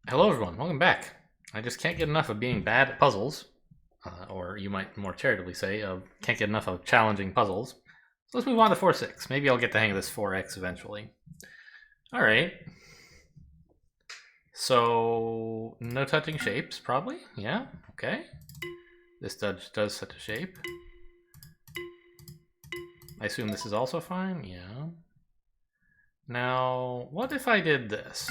Hello, everyone. Welcome back. I just can't get enough of being bad at puzzles, or you might more charitably say, can't get enough of challenging puzzles. So let's move on to 4-6. Maybe I'll get the hang of this 4x eventually. All right. So no touching shapes, probably. Yeah. Okay. This does such a shape. I assume this is also fine. Yeah. Now, what if I did this?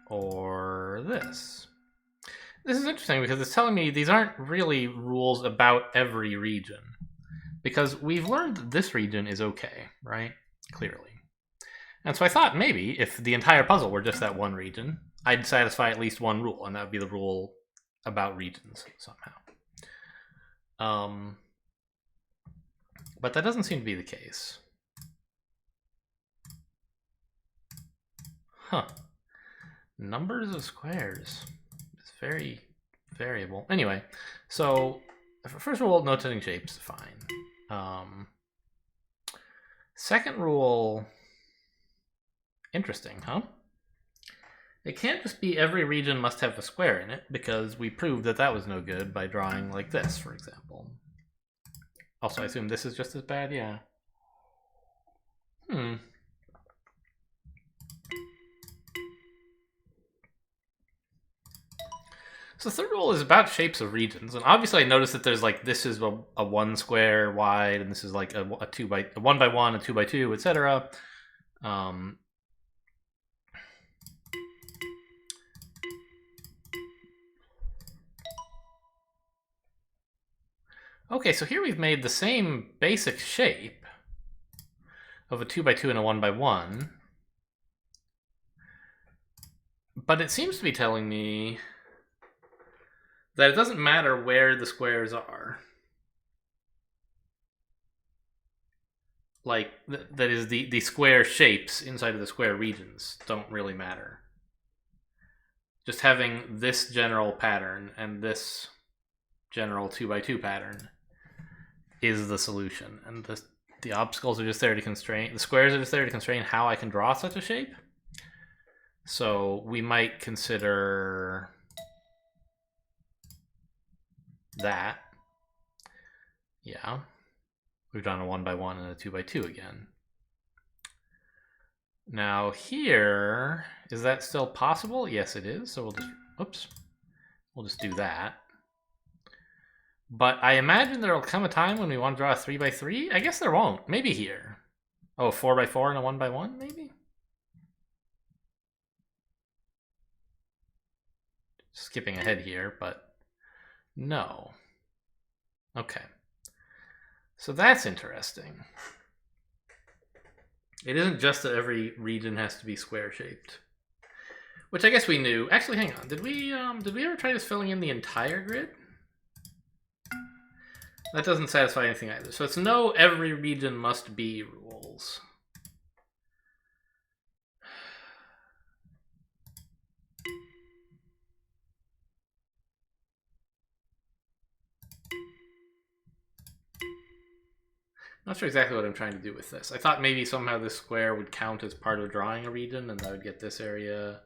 Or this? This is interesting because it's telling me these aren't really rules about every region. Because we've learned that this region is okay, right? Clearly. And so I thought maybe if the entire puzzle were just that one region, I'd satisfy at least one rule, and that would be the rule about regions somehow. But that doesn't seem to be the case. Huh. Numbers of squares. It's very variable. Anyway, so first rule, no touching shapes, fine. Second rule, interesting, huh? It can't just be every region must have a square in it, because we proved that that was no good by drawing like this, for example. Also, I assume this is just as bad, yeah. So the third rule is about shapes of regions, and obviously I noticed that there's like this is a 1 square wide, and this is like a 1 by 1, a 2 by 2, etc. Okay, so here we've made the same basic shape of a 2 by 2 and a 1 by 1, but it seems to be telling me that it doesn't matter where the squares are. Like, that is, the square shapes inside of the square regions don't really matter. Just having this general pattern and this general 2 by 2 pattern is the solution. And the obstacles are just there to constrain, the squares are just there to constrain how I can draw such a shape. So we might consider that. Yeah. We've drawn a 1 by 1 and a 2 by 2 again. Now here, is that still possible? Yes, it is. So we'll just do that. But I imagine there will come a time when we want to draw a 3 by 3. I guess there won't. Maybe here. Oh, 4 by 4 and a 1 by 1, maybe? Skipping ahead here, but no. Okay. So that's interesting. It isn't just that every region has to be square-shaped. Which I guess we knew. Actually, hang on. Did we ever try just filling in the entire grid? That doesn't satisfy anything either. So it's no every region must be rules. Not sure exactly what I'm trying to do with this. I thought maybe somehow this square would count as part of drawing a region, and I would get this area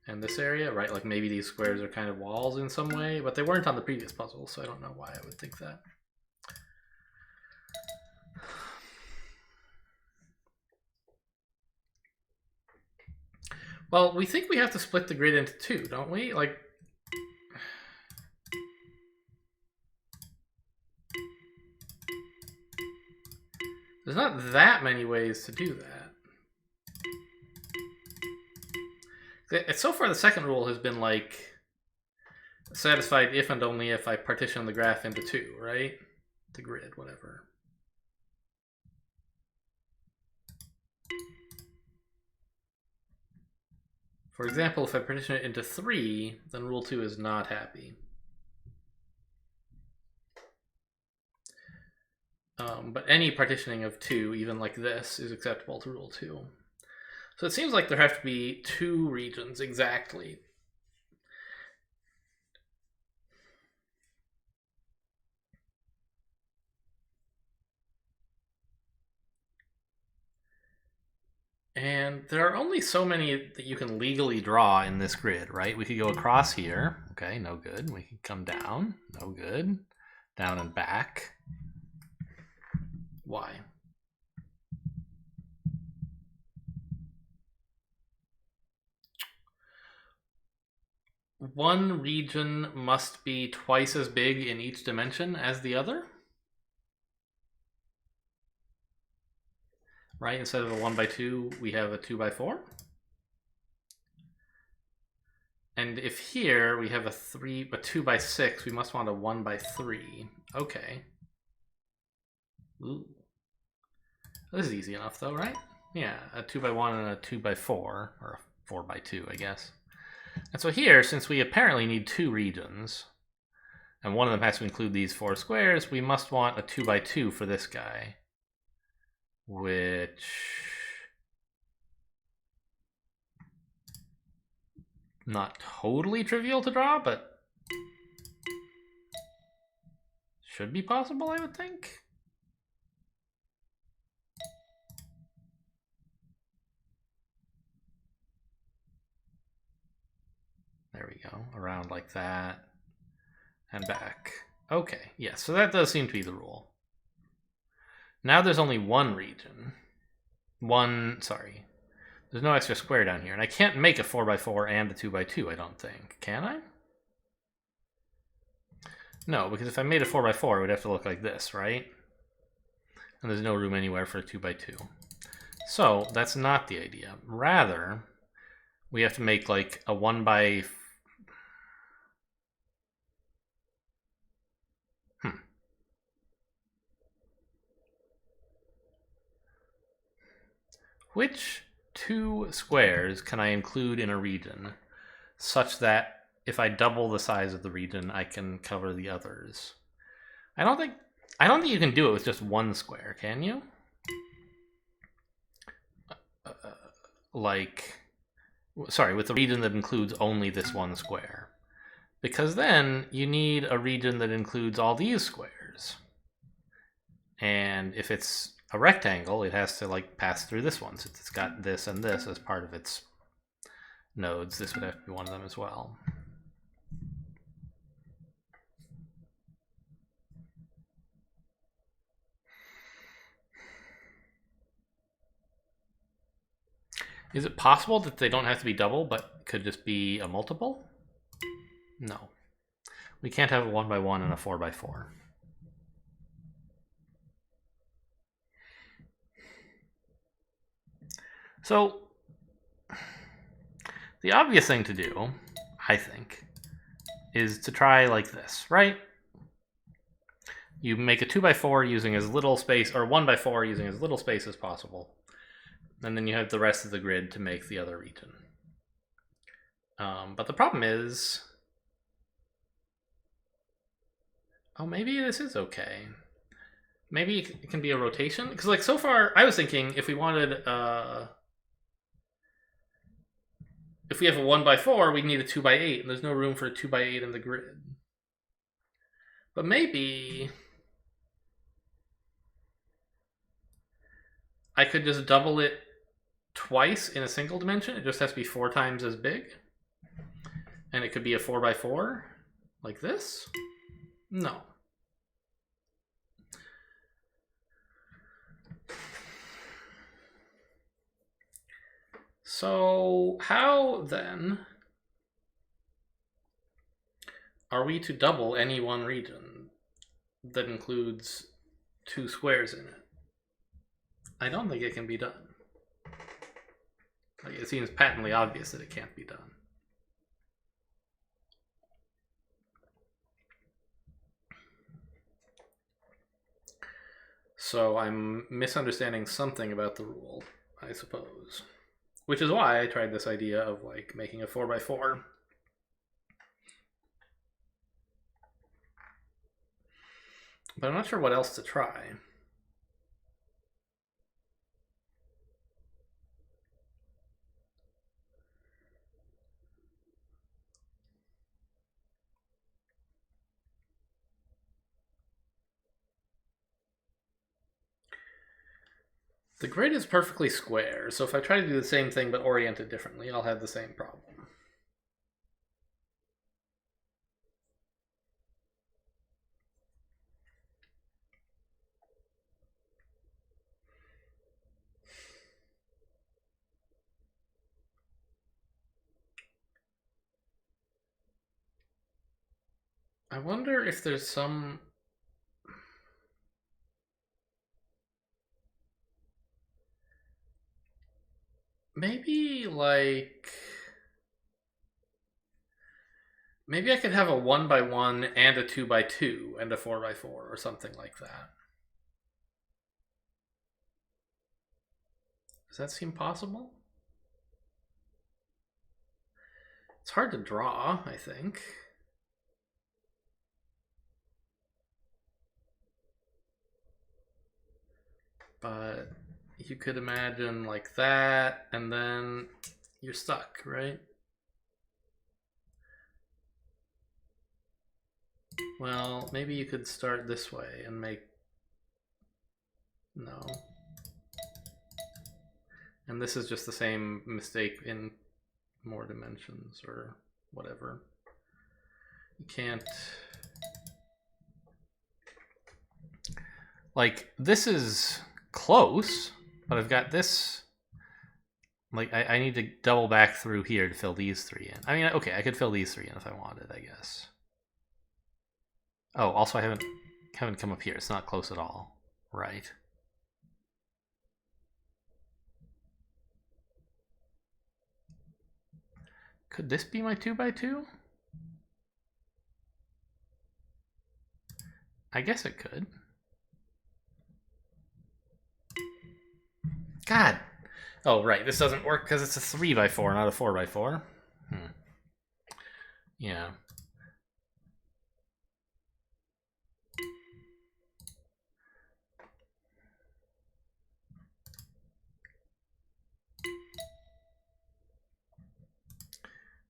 and this area, right? Like maybe these squares are kind of walls in some way, but they weren't on the previous puzzle, so I don't know why I would think that. Well, we think we have to split the grid into two, don't we? Like, there's not that many ways to do that. So far, the second rule has been like satisfied if and only if I partition the graph into two, right? The grid, whatever. For example, if I partition it into 3, then rule 2 is not happy. But any partitioning of 2, even like this, is acceptable to rule 2. So it seems like there have to be 2 regions exactly. And there are only so many that you can legally draw in this grid, right? We could go across here. Okay, no good. We can come down. No good. Down and back. Why? One region must be twice as big in each dimension as the other? Right? Instead of a 1x2, we have a 2x4. And if here we have a 2x6, we must want a 1x3. Okay. Ooh. This is easy enough though, right? Yeah, a 2x1 and a 2x4, or a 4x2, I guess. And so here, since we apparently need two regions, and one of them has to include these four squares, we must want a 2x2 for this guy. Which... not totally trivial to draw, but should be possible, I would think. There we go, around like that, and back. Okay, yeah, so that does seem to be the rule. Now there's only one region. Sorry. There's no extra square down here, and I can't make a 4x4 and a 2x2, I don't think. Can I? No, because if I made a 4x4, it would have to look like this, right? And there's no room anywhere for a 2x2. So that's not the idea. Rather, we have to make like a 1x... Which two squares can I include in a region such that if I double the size of the region, I can cover the others? I don't think you can do it with just one square, can you? With a region that includes only this one square. Because then you need a region that includes all these squares. And if it's a rectangle, it has to like pass through this one. Since it's got this and this as part of its nodes, this would have to be one of them as well. Is it possible that they don't have to be double, but could just be a multiple? No. We can't have a 1x1 and a 4x4. So, the obvious thing to do, I think, is to try like this, right? You make a 2x4 using as little space, or 1x4 using as little space as possible. And then you have the rest of the grid to make the other region. But the problem is... oh, maybe this is okay. Maybe it can be a rotation? Because like so far, I was thinking if we wanted... if we have a 1x4, we need a 2x8, and there's no room for a 2x8 in the grid. But maybe I could just double it twice in a single dimension. It just has to be 4 times as big. And it could be a 4x4, like this? No. So how then are we to double any one region that includes 2 squares in it? I don't think it can be done. Like, it seems patently obvious that it can't be done. So I'm misunderstanding something about the rule, I suppose. Which is why I tried this idea of like making a 4x4. But I'm not sure what else to try. The grid is perfectly square, so if I try to do the same thing but orient it differently, I'll have the same problem. I wonder if there's some... Maybe, like... Maybe I could have a 1x1 and a 2x2 and a 4x4 or something like that. Does that seem possible? It's hard to draw, I think. But you could imagine like that, and then you're stuck, right? Well, maybe you could start this way and make... No. And this is just the same mistake in more dimensions or whatever. You can't... Like, this is close, but I've got this... Like, I need to double back through here to fill these three in. I mean, okay, I could fill these three in if I wanted, I guess. Oh, also I haven't come up here. It's not close at all. Right. Could this be my 2x2? I guess it could. God. Oh, right. This doesn't work because it's a 3x4, not a 4x4. Yeah.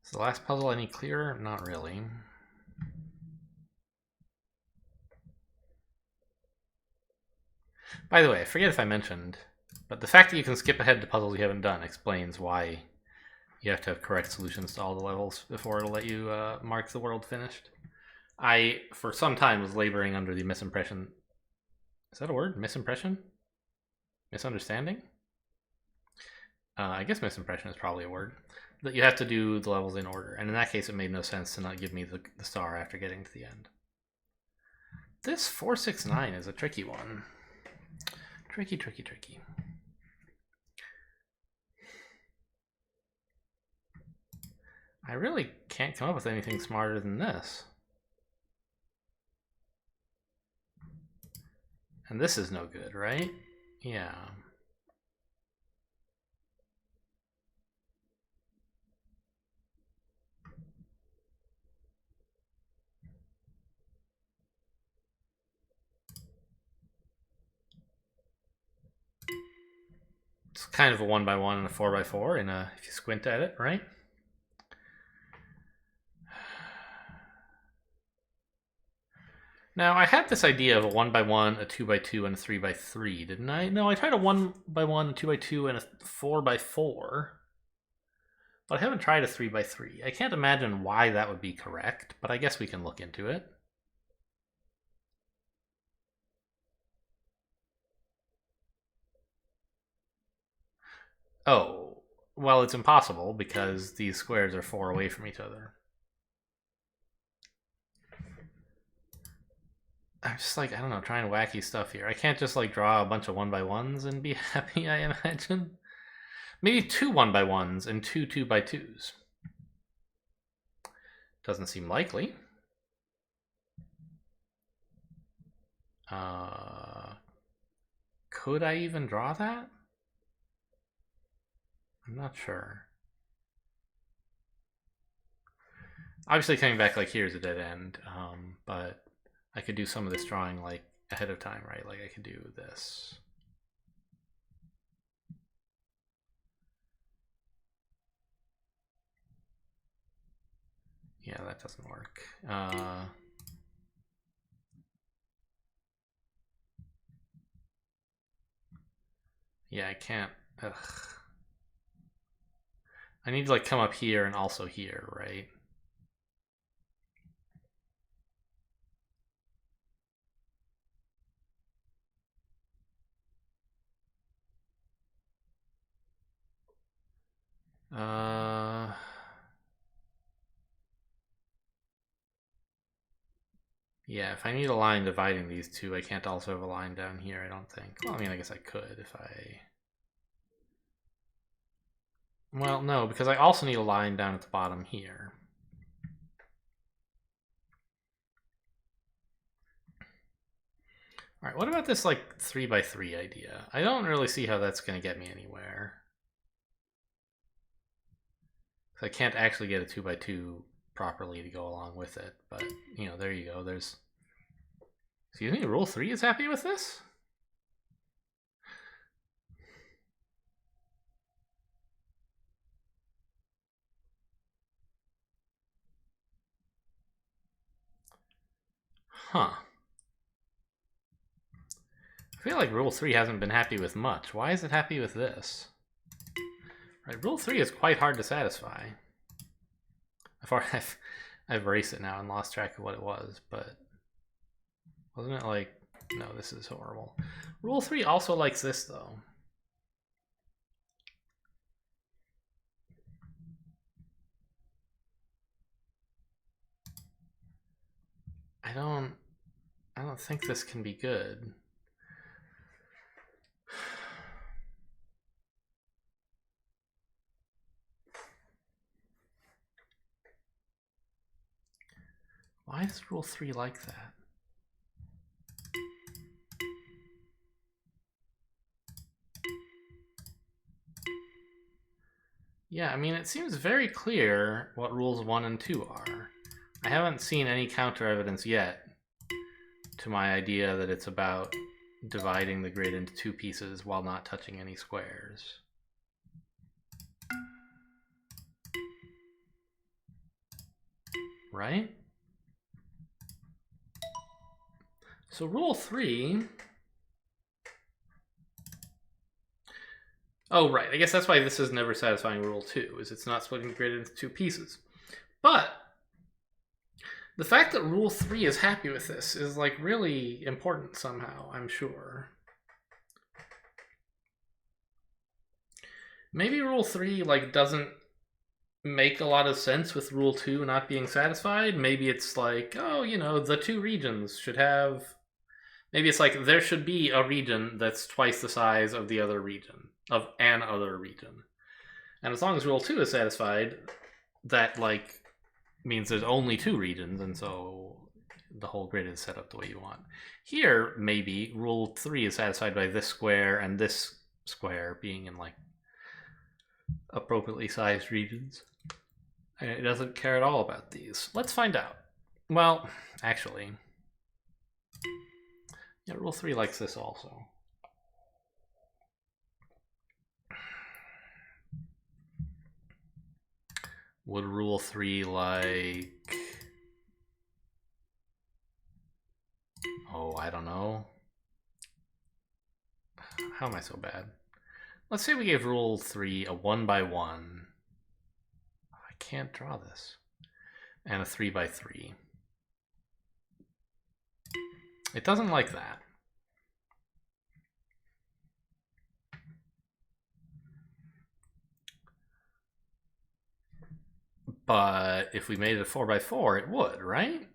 Is the last puzzle any clearer? Not really. By the way, I forget if I mentioned, but the fact that you can skip ahead to puzzles you haven't done explains why you have to have correct solutions to all the levels before it'll let you mark the world finished. I, for some time, was laboring under the misimpression... Is that a word? Misimpression? Misunderstanding? I guess misimpression is probably a word. That you have to do the levels in order. And in that case, it made no sense to not give me the star after getting to the end. This 469 is a tricky one. Tricky, tricky, tricky. I really can't come up with anything smarter than this. And this is no good, right? Yeah. It's kind of a 1x1 and a 4x4 in a, if you squint at it, right? Now, I had this idea of a 1x1, a 2x2, and a 3x3, didn't I? No, I tried a 1x1, a 2x2, and a 4x4. But I haven't tried a 3x3. I can't imagine why that would be correct, but I guess we can look into it. Oh, well, it's impossible because these squares are 4 away from each other. I'm just like, I don't know, trying wacky stuff here. I can't just like draw a bunch of 1x1s and be happy, I imagine. Maybe 2 1x1s and 2 2x2s. Doesn't seem likely. Could I even draw that? I'm not sure. Obviously coming back like here is a dead end, but I could do some of this drawing like ahead of time, right? Like I could do this. Yeah, that doesn't work. Yeah, I can't. Ugh. I need to like come up here and also here, right? Yeah, if I need a line dividing these two, I can't also have a line down here, I don't think. Well, I mean, I guess I could if I... Well, no, because I also need a line down at the bottom here. All right, what about this like 3x3 idea? I don't really see how that's going to get me anywhere. I can't actually get a 2x2 properly to go along with it, but you know, there you go. There's... Excuse me, rule 3 is happy with this? Huh. I feel like rule 3 hasn't been happy with much. Why is it happy with this? Right, rule 3 is quite hard to satisfy. I've erased it now and lost track of what it was, but wasn't it like... No, this is horrible. Rule 3 also likes this, though. I don't think this can be good. Why is rule 3 like that? Yeah, I mean, it seems very clear what rules 1 and 2 are. I haven't seen any counter evidence yet to my idea that it's about dividing the grid into 2 pieces while not touching any squares. Right? So rule 3... Oh, right. I guess that's why this is never satisfying rule 2, is it's not splitting the grid into 2 pieces. But the fact that rule 3 is happy with this is like really important somehow, I'm sure. Maybe rule 3 like doesn't make a lot of sense with rule 2 not being satisfied. Maybe it's like, oh, you know, the 2 regions should have... Maybe it's like there should be a region that's twice the size of the other region, of an other region. And as long as rule 2 is satisfied, that like means there's only 2 regions, and so the whole grid is set up the way you want. Here, maybe rule 3 is satisfied by this square and this square being in like appropriately sized regions. And it doesn't care at all about these. Let's find out. Well, actually, yeah, rule 3 likes this also. Would rule 3 like... Oh, I don't know. How am I so bad? Let's say we gave rule 3 a 1x1. I can't draw this. And a 3x3. It doesn't like that. But if we made it a 4x4, it would, right?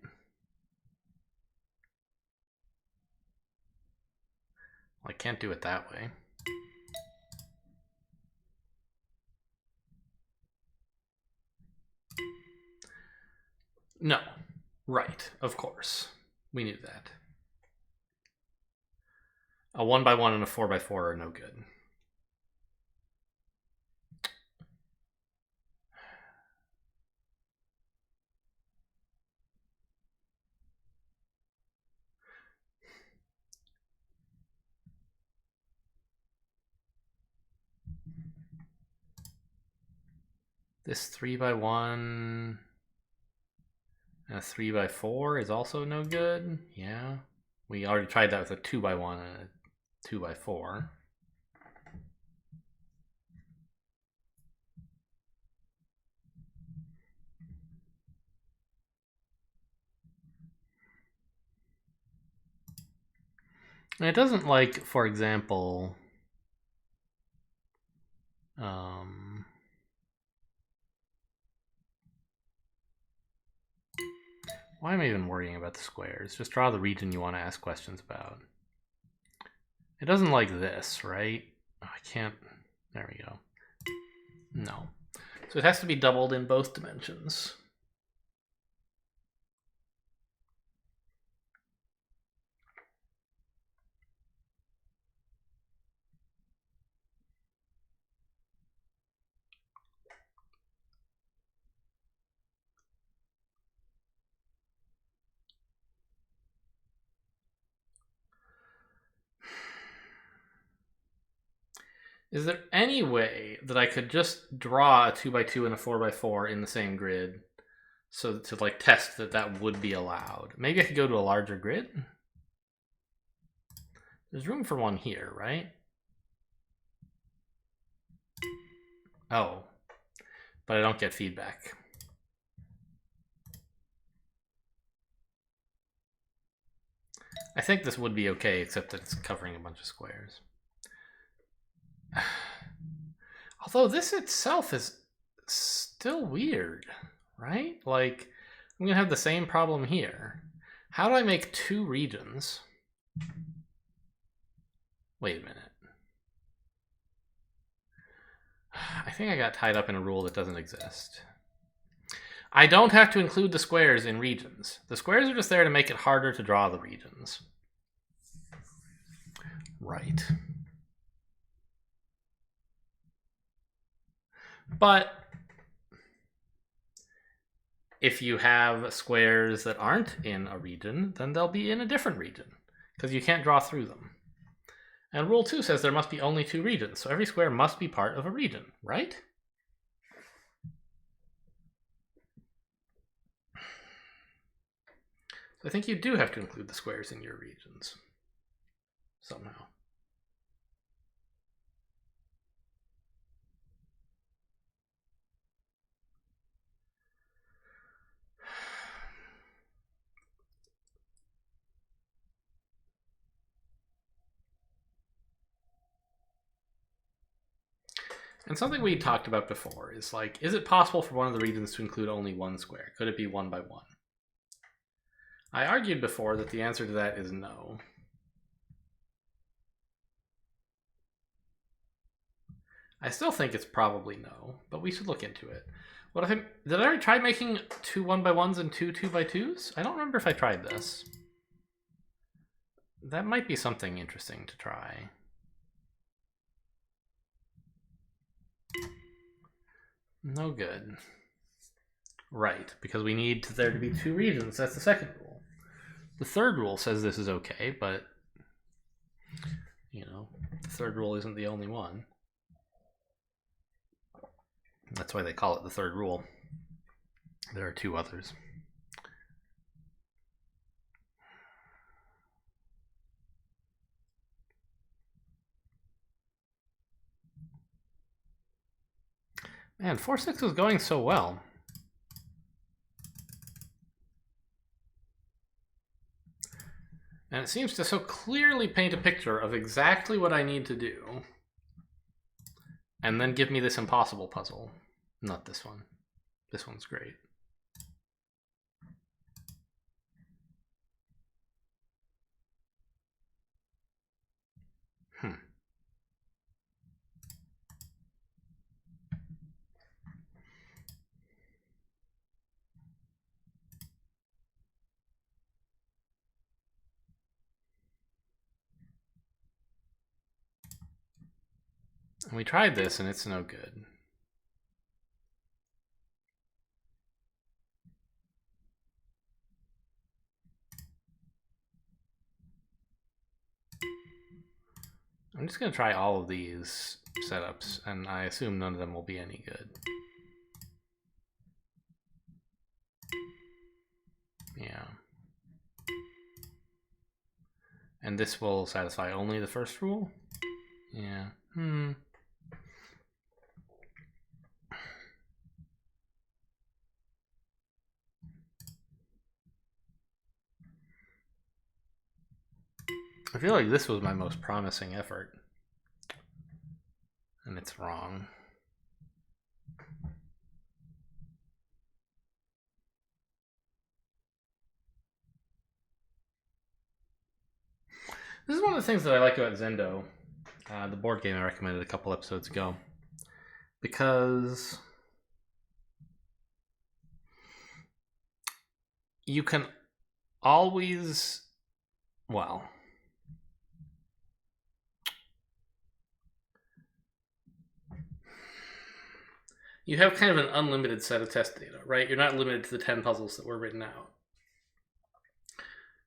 Well, I can't do it that way. No. Right, of course. We knew that. A 1x1 and a 4x4 are no good. This 3x1 and a 3x4 is also no good. Yeah. We already tried that with a 2x1 and a 2x4. And it doesn't like, for example, why am I even worrying about the squares? Just draw the region you want to ask questions about. It doesn't like this, right? Oh, I can't. There we go. No. So it has to be doubled in both dimensions. Is there any way that I could just draw a 2x2 and a 4x4 in the same grid, so to like test that that would be allowed? Maybe I could go to a larger grid. There's room for one here, right? Oh, but I don't get feedback. I think this would be okay, except that it's covering a bunch of squares. Although this itself is still weird, right? Like, I'm gonna have the same problem here. How do I make two regions? Wait a minute. I think I got tied up in a rule that doesn't exist. I don't have to include the squares in regions. The squares are just there to make it harder to draw the regions. Right. But if you have squares that aren't in a region, then they'll be in a different region, because you can't draw through them. And Rule 2 says there must be only two regions, so every square must be part of a region, right? So I think you do have to include the squares in your regions, somehow. And something we talked about before is like, is it possible for one of the regions to include only one square? Could it be 1 by 1? I argued before that the answer to that is no. I still think it's probably no, but we should look into it. What if did I already try making two 1 by 1s and two 2 by 2s? I don't remember if I tried this. That might be something interesting to try. No good. Right, because we need there to be two regions. That's the second rule. The third rule says this is okay, but you know, the third rule isn't the only one. That's why they call it the third rule. There are two others. Man, 4-6 was going so well. And it seems to so clearly paint a picture of exactly what I need to do. And then give me this impossible puzzle. Not this one. This one's great. And we tried this and it's no good. I'm just going to try all of these setups, and I assume none of them will be any good. Yeah. And this will satisfy only the first rule? Yeah. I feel like this was my most promising effort. And it's wrong. This is one of the things that I like about Zendo, the board game I recommended a couple episodes ago. Because you can always, well, you have kind of an unlimited set of test data, right? You're not limited to the 10 puzzles that were written out.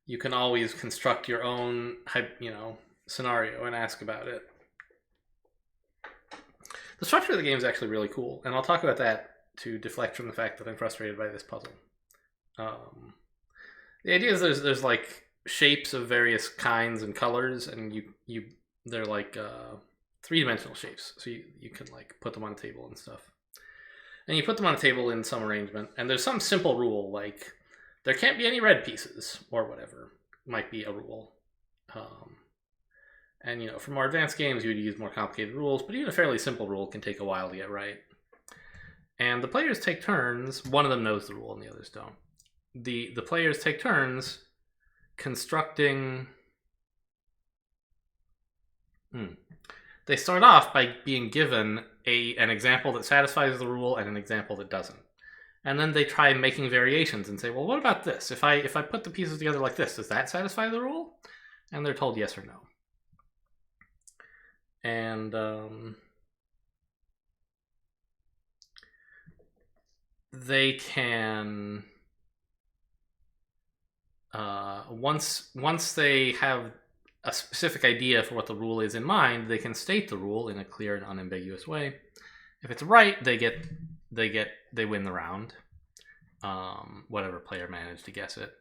You can always construct your own, scenario and ask about it. The structure of the game is actually really cool, and I'll talk about that to deflect from the fact that I'm frustrated by this puzzle. The idea is there's like shapes of various kinds and colors, and they're like 3-dimensional shapes, so you can like put them on a table and stuff. And you put them on a table in some arrangement, and there's some simple rule like there can't be any red pieces or whatever might be a rule. And for more advanced games, you would use more complicated rules, but even a fairly simple rule can take a while to get right. And the players take turns. One of them knows the rule, and the others don't. The players take turns constructing. They start off by being given an example that satisfies the rule and an example that doesn't. And then they try making variations and say, well, what about this? If I put the pieces together like this, does that satisfy the rule? And they're told yes or no. And they can once they have a specific idea for what the rule is in mind, they can state the rule in a clear and unambiguous way. If it's right, they win the round. Whatever player managed to guess it.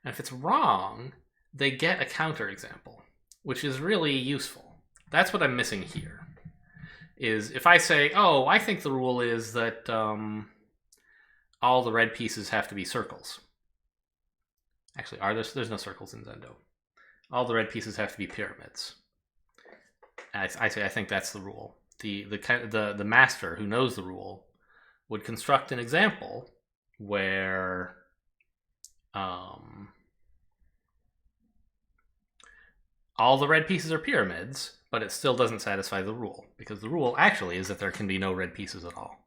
And if it's wrong, they get a counter example, which is really useful. That's what I'm missing here. Is if I say, oh, I think the rule is that all the red pieces have to be circles. Actually, there's no circles in Zendo. All the red pieces have to be pyramids. I say I think that's the rule. The master who knows the rule would construct an example where all the red pieces are pyramids, but it still doesn't satisfy the rule, because the rule actually is that there can be no red pieces at all.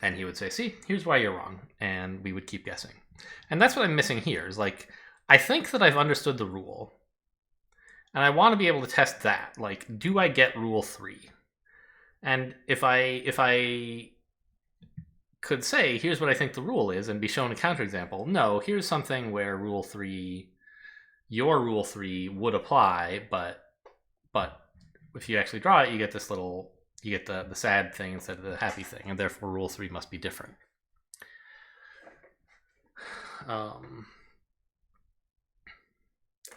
And he would say, see, here's why you're wrong, and we would keep guessing. And that's what I'm missing here, is like, I think that I've understood the rule, and I want to be able to test that. Like, do I get rule 3? And if I could say, here's what I think the rule is, and be shown a counterexample, no, here's something where your rule 3 would apply, but if you actually draw it, you get this little, you get the sad thing instead of the happy thing, and therefore rule 3 must be different.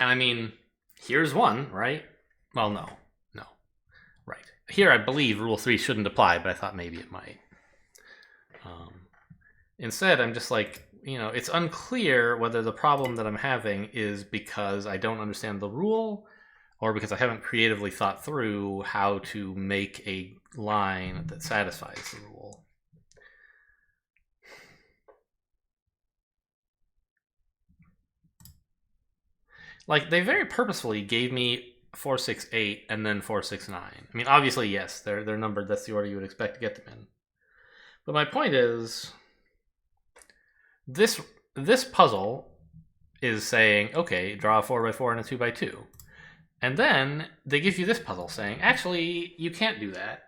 And I mean, here's one, right? Well, no. Right. Here I believe rule 3 shouldn't apply, but I thought maybe it might. Instead, I'm just like, it's unclear whether the problem that I'm having is because I don't understand the rule or because I haven't creatively thought through how to make a line that satisfies the rule. Like, they very purposefully gave me 4, 6, 8 and then 4, 6, 9. I mean, obviously, yes, they're numbered. That's the order you would expect to get them in. But my point is, this puzzle is saying, okay, draw a 4x4 and a 2x2. And then they give you this puzzle saying, actually, you can't do that.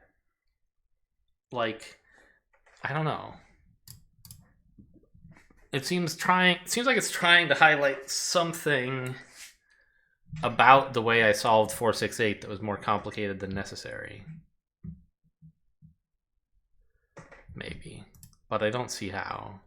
Like, I don't know. It seems like it's trying to highlight something about the way I solved 4, 6, 8 that was more complicated than necessary. Maybe. But I don't see how.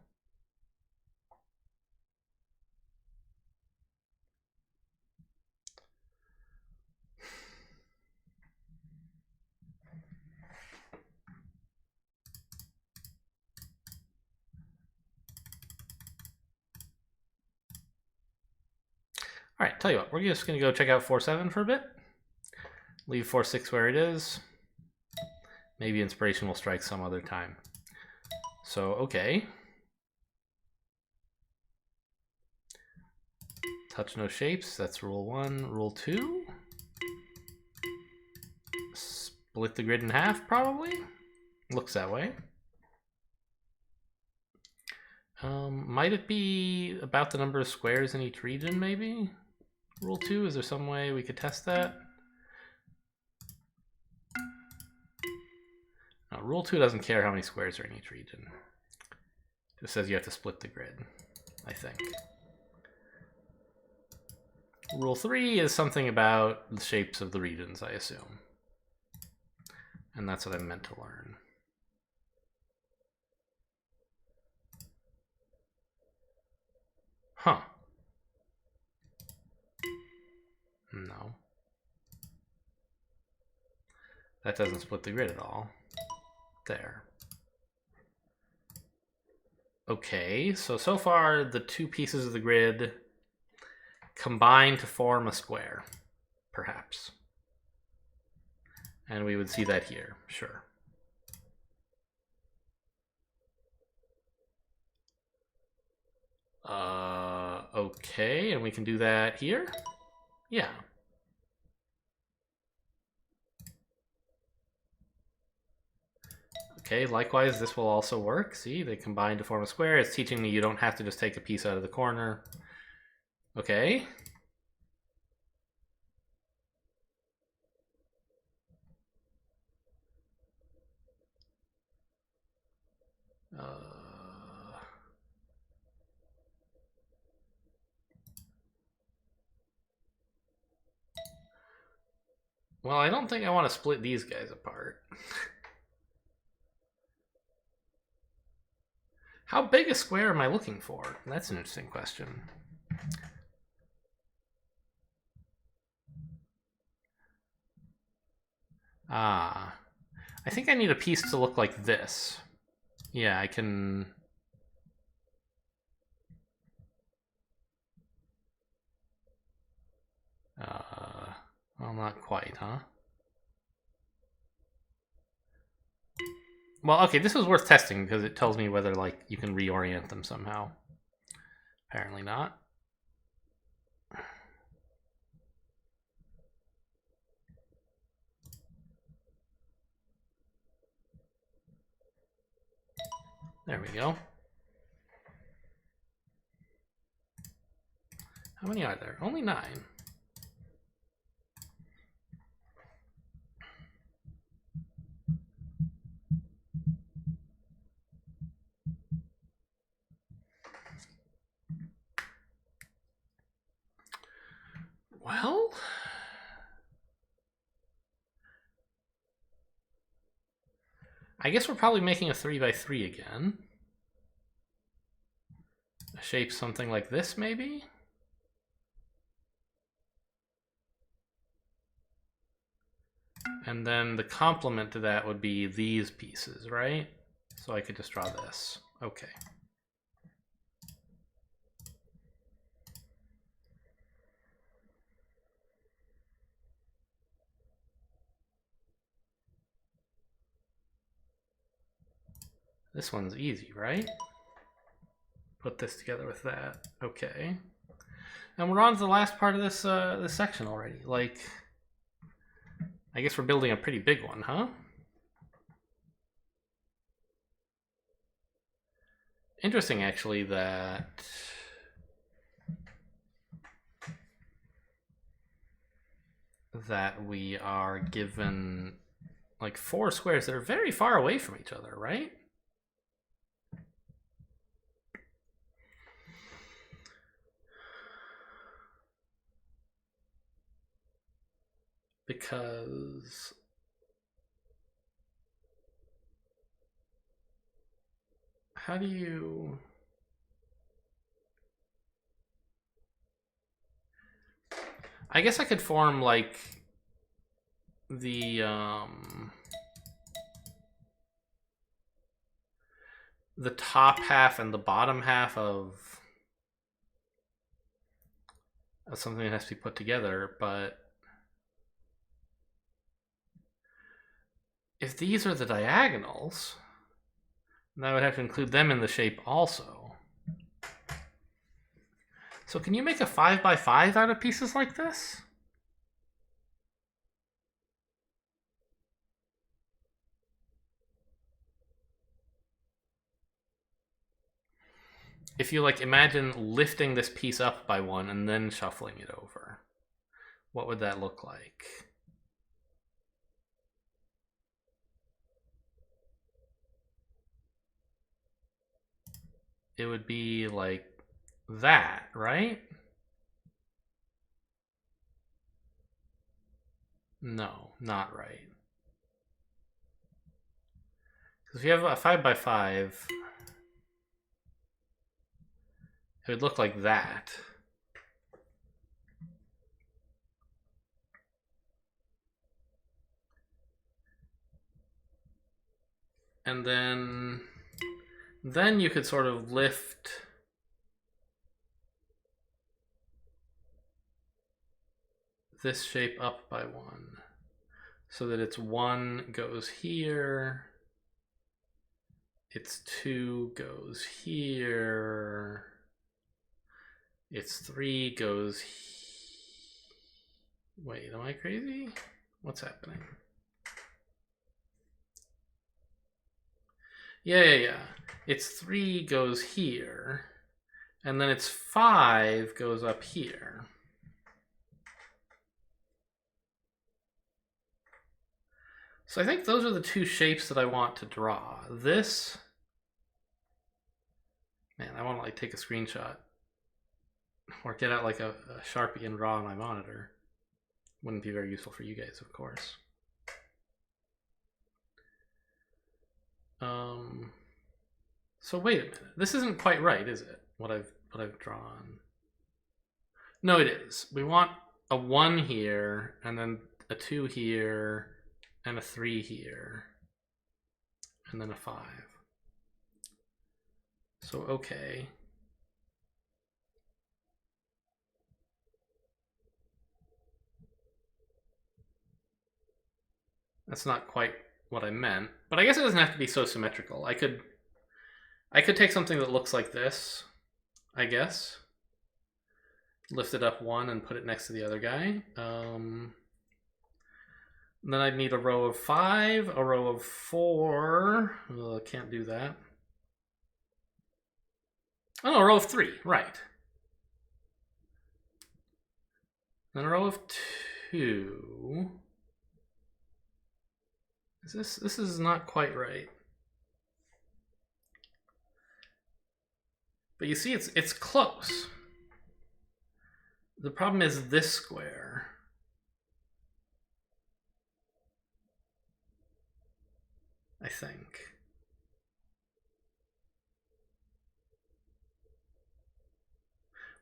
tell you what, we're just going to go check out 4-7 for a bit. Leave 4-6 where it is. Maybe inspiration will strike some other time. So, okay. Touch no shapes, that's rule 1. Rule 2. Split the grid in half, probably. Looks that way. Might it be about the number of squares in each region, maybe? Rule 2, is there some way we could test that? No, rule 2 doesn't care how many squares are in each region. It just says you have to split the grid, I think. Rule 3 is something about the shapes of the regions, I assume. And that's what I meant to learn. Huh. No. That doesn't split the grid at all. There. Okay, so far the two pieces of the grid combine to form a square, perhaps. And we would see that here, sure. Okay, and we can do that here? Yeah. Okay, likewise, this will also work. See, they combine to form a square. It's teaching me you don't have to just take a piece out of the corner. Okay. Well, I don't think I want to split these guys apart. How big a square am I looking for? That's an interesting question. I think I need a piece to look like this. Yeah, I can... well, not quite, huh? Well, okay, this is worth testing because it tells me whether, like, you can reorient them somehow. Apparently not. There we go. How many are there? Only 9. Well, I guess we're probably making a 3x3 again. A shape something like this, maybe? And then the complement to that would be these pieces, right? So I could just draw this. Okay. This one's easy, right? Put this together with that. Okay. And we're on to the last part of this this section already. Like, I guess we're building a pretty big one, huh? Interesting, actually, that we are given like 4 squares that are very far away from each other, right? Because how do you... I guess I could form like the top half and the bottom half of as something that has to be put together, but if these are the diagonals, then I would have to include them in the shape also. So can you make a 5x5 out of pieces like this? If you like imagine lifting this piece up by one and then shuffling it over, what would that look like? It would be like that, right? No, not right. Because if you have a 5x5, it would look like that. And then you could sort of lift this shape up by one so that its 1 goes here, its 2 goes here, its 3 goes wait, am I crazy? What's happening? Yeah. Its 3 goes here, and then its 5 goes up here. So I think those are the two shapes that I want to draw. This, man, I want to like take a screenshot or get out like a Sharpie and draw on my monitor. Wouldn't be very useful for you guys, of course. So wait a minute. This isn't quite right, is it? What I've drawn. No, it is. We want a 1 here, and then a 2 here, and a 3 here, and then a 5. So okay. That's not quite what I meant, but I guess it doesn't have to be so symmetrical. I could take something that looks like this, I guess. Lift it up 1 and put it next to the other guy. Then I'd need a row of 5, a row of 4. Well, I can't do that. Oh, no, a row of 3, right. Then a row of 2. This is not quite right. But you see, it's close. The problem is this square. I think.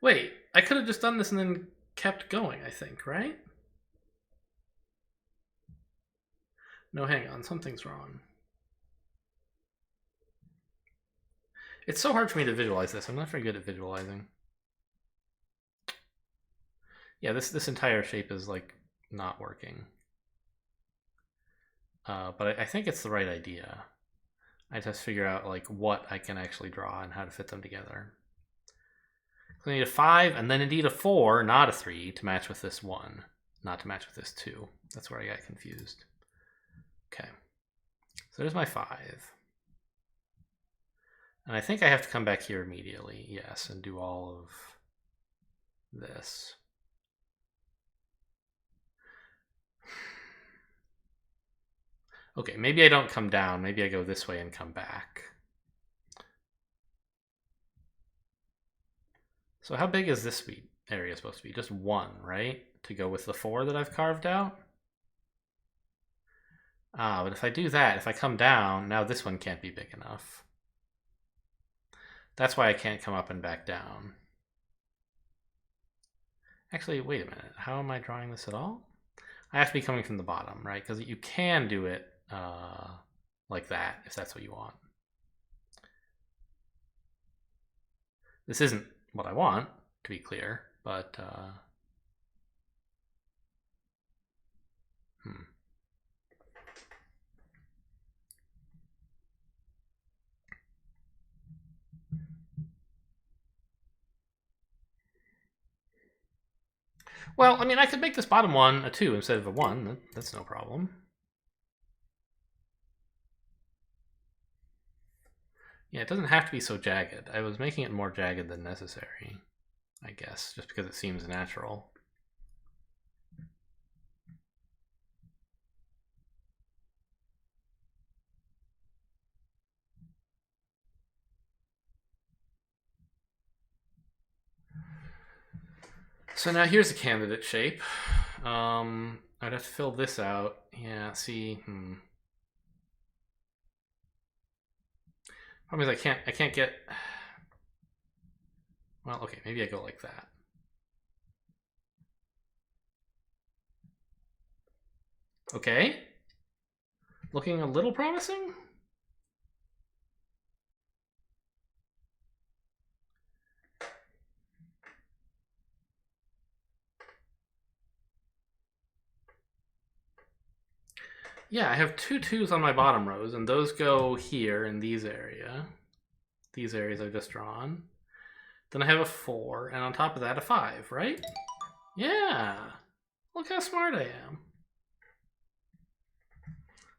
Wait, I could have just done this and then kept going, I think, right? No, hang on, something's wrong. It's so hard for me to visualize this. I'm not very good at visualizing. Yeah, this entire shape is like not working. But I think it's the right idea. I just figure out like what I can actually draw and how to fit them together. So I need a 5 and then indeed a 4, not a 3, to match with this 1, not to match with this 2. That's where I got confused. Okay, so there's my 5. And I think I have to come back here immediately, yes, and do all of this. Okay, maybe I don't come down. Maybe I go this way and come back. So how big is this area supposed to be? Just 1, right? To go with the 4 that I've carved out? Ah, but if I do that, if I come down, now this one can't be big enough. That's why I can't come up and back down. Actually, wait a minute. How am I drawing this at all? I have to be coming from the bottom, right? Because you can do it like that, if that's what you want. This isn't what I want, to be clear, but Well, I mean, I could make this bottom one a 2 instead of a 1. That's no problem. Yeah, it doesn't have to be so jagged. I was making it more jagged than necessary, I guess, just because it seems natural. So now here's a candidate shape. I'd have to fill this out. Yeah, see, Problem is I can't get. Well, okay, maybe I go like that. Okay. Looking a little promising. Yeah, I have 2 2s on my bottom rows, and those go here in these areas I've just drawn. Then I have a 4, and on top of that a 5, right? Yeah. Look how smart I am.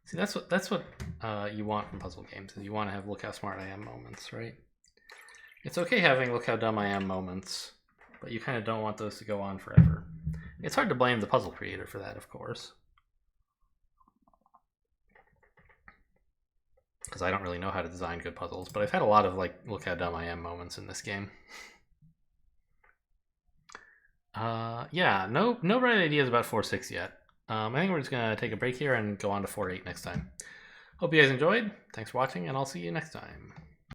See, that's what you want from puzzle games, is you want to have look how smart I am moments, right? It's okay having look how dumb I am moments, but you kind of don't want those to go on forever. It's hard to blame the puzzle creator for that, of course, because I don't really know how to design good puzzles, but I've had a lot of like look how dumb I am moments in this game. Yeah, no bright ideas about 4-6 yet. I think we're just gonna take a break here and go on to 4-8 next time. Hope you guys enjoyed. Thanks for watching, and I'll see you next time.